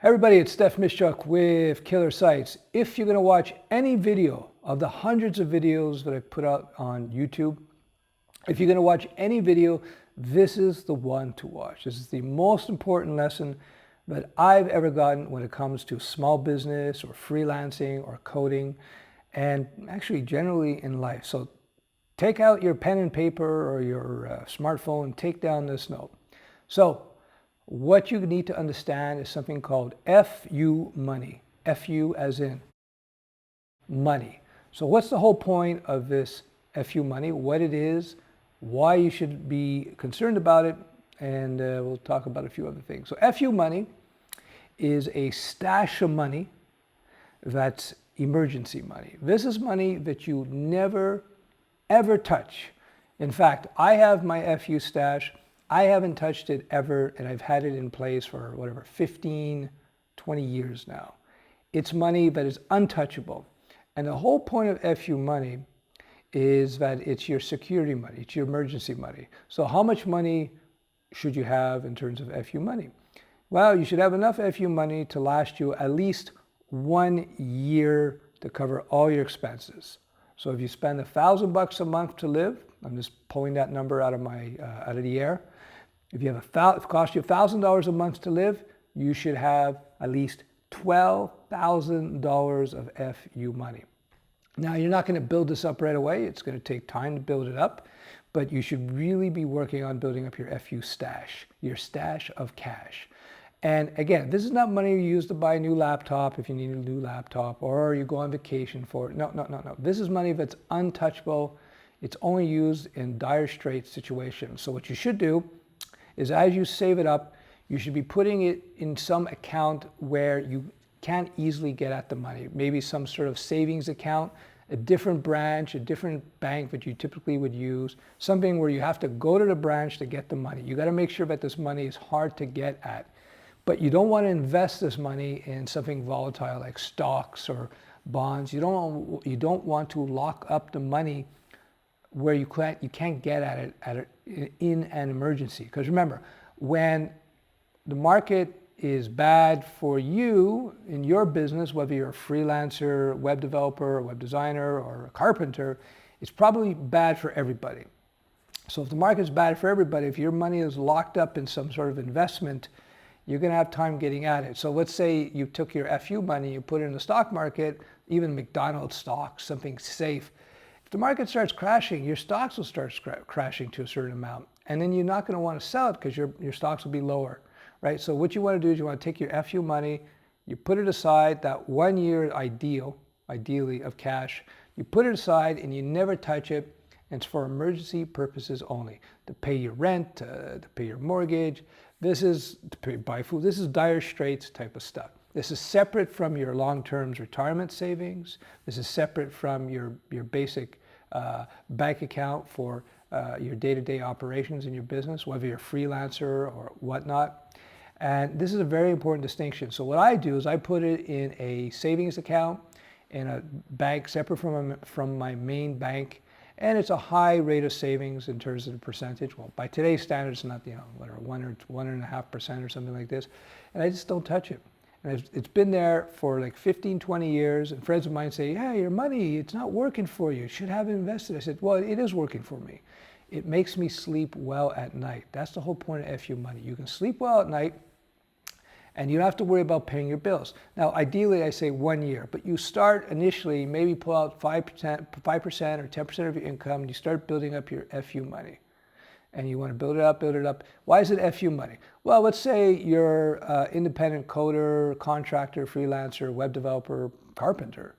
Hey everybody, it's Steph Mischuk with Killer Sites. If you're going to watch any video of the hundreds of videos that I put out on YouTube, if you're going to watch any video, this is the one to watch. This is the most important lesson that I've ever gotten when it comes to small business or freelancing or coding, and actually generally in life. So take out your pen and paper or your smartphone and take down this note. So what you need to understand is something called FU money. FU as in money. So what's the whole point of this FU money? What it is, why you should be concerned about it, and we'll talk about a few other things. So FU money is a stash of money that's emergency money. This is money that you never, ever touch. In fact, I have my FU stash. I haven't touched it ever, and I've had it in place for whatever, 15, 20 years now. It's money that is untouchable. And the whole point of FU money is that it's your security money, it's your emergency money. So how much money should you have in terms of FU money? Well, you should have enough FU money to last you at least 1 year to cover all your expenses. So if you spend $1,000 a month to live, I'm just pulling that number out of the air. If you have it costs you $1,000 a month to live, you should have at least $12,000 of FU money. Now, you're not going to build this up right away. It's going to take time to build it up, but you should really be working on building up your FU stash, your stash of cash. And again, this is not money you use to buy a new laptop if you need a new laptop, or you go on vacation for it. No. This is money that's untouchable. It's only used in dire straits situations. So what you should do is, as you save it up, you should be putting it in some account where you can't easily get at the money. Maybe some sort of savings account, a different branch, a different bank that you typically would use, something where you have to go to the branch to get the money. You got to make sure that this money is hard to get at. But you don't want to invest this money in something volatile like stocks or bonds. You don't want to lock up the money where you can't get at it in an emergency. Because remember, when the market is bad for you in your business, whether you're a freelancer, web developer, web designer, or a carpenter, it's probably bad for everybody. So if the market's bad for everybody, if your money is locked up in some sort of investment, you're going to have time getting at it. So let's say you took your FU money, you put it in the stock market, even McDonald's stocks, something safe. If the market starts crashing, your stocks will start crashing to a certain amount. And then you're not going to want to sell it because your stocks will be lower, right? So what you want to do is you want to take your FU money, you put it aside, that 1 year ideally of cash, you put it aside and you never touch it. And it's for emergency purposes only, to pay your rent, to pay your mortgage. This is to buy food. This is dire straits type of stuff. This is separate from your long-term retirement savings. This is separate from your basic bank account for your day-to-day operations in your business, whether you're a freelancer or whatnot. And this is a very important distinction. So what I do is I put it in a savings account in a bank separate from my main bank. And it's a high rate of savings in terms of the percentage. Well, by today's standards, it's not, whatever, 1 or 1.5% or something like this. And I just don't touch it. And it's been there for like 15, 20 years. And friends of mine say, yeah, your money, it's not working for you. You should have it invested. I said, well, it is working for me. It makes me sleep well at night. That's the whole point of FU money. You can sleep well at night, and you don't have to worry about paying your bills. Now, ideally, I say 1 year, but you start initially, maybe pull out 5% or 10% of your income, and you start building up your FU money. And you want to build it up. Why is it FU money? Well, let's say you're an independent coder, contractor, freelancer, web developer, carpenter,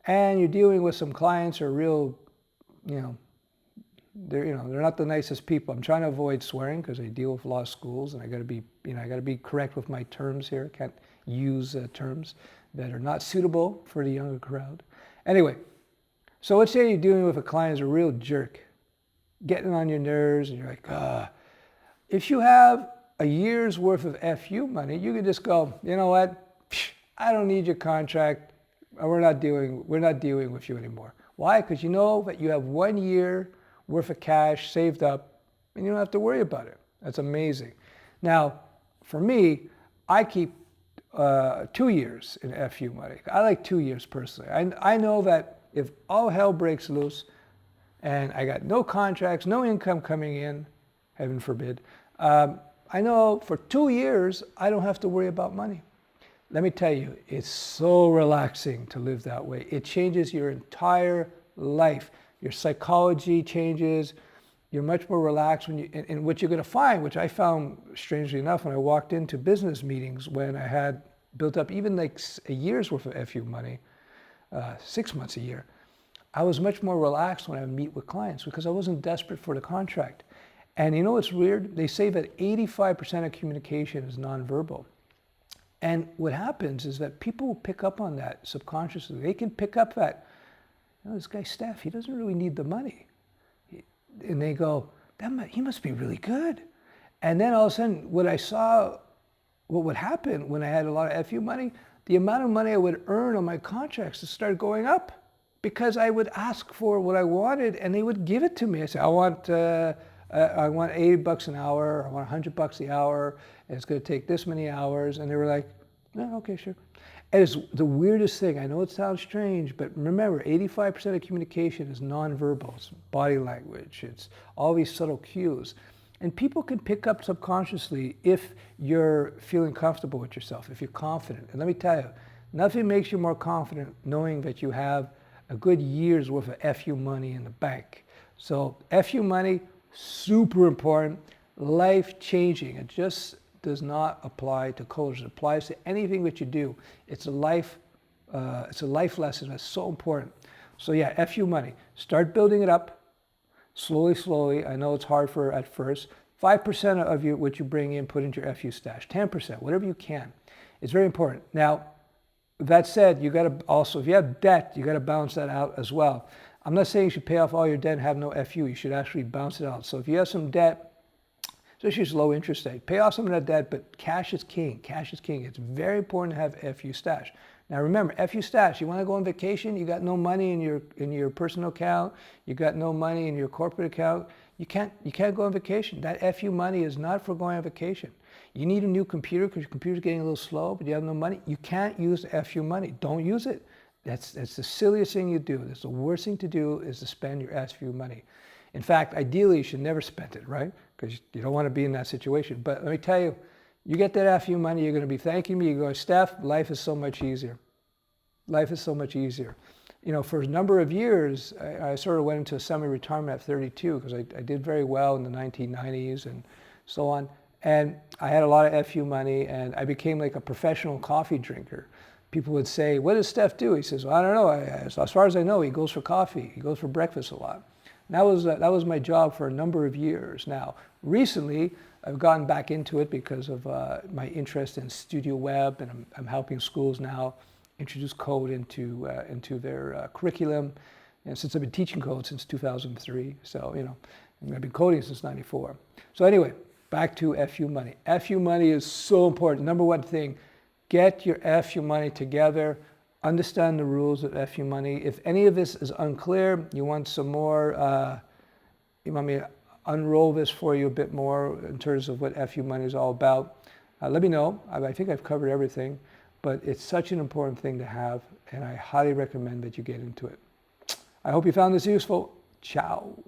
and you're dealing with some clients who are real, they're not the nicest people. I'm trying to avoid swearing because I deal with a lot of schools, and I got to be correct with my terms here. I can't use terms that are not suitable for the younger crowd. Anyway, so let's say you're dealing with a client who's a real jerk, getting on your nerves, and you're like, If you have a year's worth of FU money, you can just go, you know what? I don't need your contract. We're not dealing with you anymore. Why? Because you know that you have 1 year worth of cash saved up, and you don't have to worry about it. That's amazing. Now, for me, I keep 2 years in FU money. I like 2 years personally. I know that if all hell breaks loose and I got no contracts, no income coming in, heaven forbid, I know for 2 years I don't have to worry about money. Let me tell you, it's so relaxing to live that way. It changes your entire life. Your psychology changes. You're much more relaxed when you, and what you're going to find, which I found strangely enough when I walked into business meetings when I had built up even like a year's worth of FU money, 6 months a year, I was much more relaxed when I would meet with clients because I wasn't desperate for the contract. And you know what's weird? They say that 85% of communication is nonverbal. And what happens is that people will pick up on that subconsciously. They can pick up that, you know, this guy Steph, he doesn't really need the money. And they go, he must be really good. And then all of a sudden, what would happen when I had a lot of FU money, the amount of money I would earn on my contracts would start going up because I would ask for what I wanted and they would give it to me. I say, I want $80 an hour, I want $100 the hour, and it's going to take this many hours. And they were like, no, okay, sure. And it's the weirdest thing. I know it sounds strange, but remember, 85% of communication is nonverbal. It's body language. It's all these subtle cues. And people can pick up subconsciously if you're feeling comfortable with yourself, if you're confident. And let me tell you, nothing makes you more confident knowing that you have a good year's worth of FU money in the bank. So FU money, super important, life-changing. It just does not apply to coders. It applies to anything that you do. It's a life lesson that's so important. So yeah, FU money. Start building it up slowly, slowly. I know it's hard at first. 5% of what you bring in, put into your FU stash. 10%, whatever you can. It's very important. Now, that said, you got to also, if you have debt, you got to balance that out as well. I'm not saying you should pay off all your debt and have no FU. You should actually balance it out. So if you have some debt, especially it's low interest rate, pay off some of that debt, but cash is king. Cash is king. It's very important to have FU stash. Now remember, FU stash, you want to go on vacation, you got no money in your personal account, you got no money in your corporate account, you can't go on vacation. That FU money is not for going on vacation. You need a new computer because your computer's getting a little slow, but you have no money. You can't use FU money. Don't use it. That's the silliest thing you do. That's the worst thing to do is to spend your FU money. In fact, ideally, you should never spend it, right? Because you don't want to be in that situation. But let me tell you, you get that FU money, you're going to be thanking me. You go, Steph, life is so much easier. Life is so much easier. You know, for a number of years, I sort of went into semi-retirement at 32 because I did very well in the 1990s and so on. And I had a lot of FU money and I became like a professional coffee drinker. People would say, what does Steph do? He says, well, I don't know. As far as I know, he goes for coffee. He goes for breakfast a lot. And that was my job for a number of years. Now, recently, I've gotten back into it because of my interest in Studio Web, and I'm helping schools now introduce code into their curriculum. And since I've been teaching code since 2003, so, you know, I've been coding since 94. So anyway, back to FU money. FU money is so important. Number one thing, get your FU money together. Understand the rules of FU money. If any of this is unclear, you want some more, you want me to unroll this for you a bit more in terms of what FU money is all about, let me know. I think I've covered everything, but it's such an important thing to have, and I highly recommend that you get into it. I hope you found this useful. Ciao.